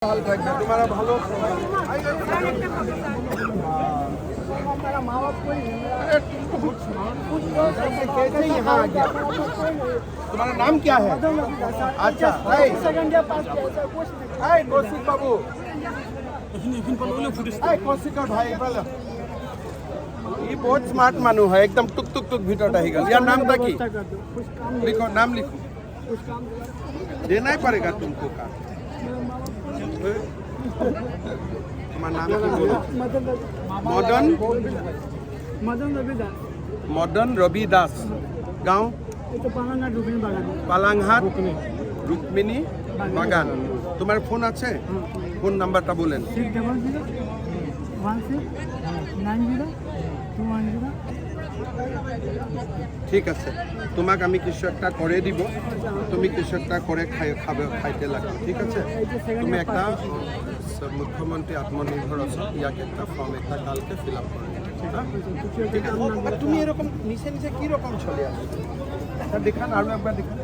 तुम्हारा भालो यहाँ आ गया। तुम्हारा नाम क्या है? अच्छा कौशिक बाबू कौशिक भाई बोलो ये बहुत स्मार्ट मानू है एकदम टुक टुक टुक भीतर आही गल यार नाम की लिखो नाम लिखो देना ही पड़ेगा तुमको का तुम्हारा नाम की बोलो मदन रवि दास गाँव पालांगहाट रुक्मिणी बागान तुम्हारे फोन আছে फोन নাম্বারটা বলেন 6001690 ঠিক আছে তোমাকে আমি কিছু একটা করে দিব তুমি কিছু একটা করে খাইতে লাগবে ঠিক আছে তুমি একটা মুখ্যমন্ত্রী আত্মনির্ভর আছো ইয়াকে একটা ফর্ম একটা কালকে ফিল আপ করে ঠিক আছে আর তুমি এরকম নিচে নিচে কি রকম চলে আসছো দেখান আরো একবার দেখান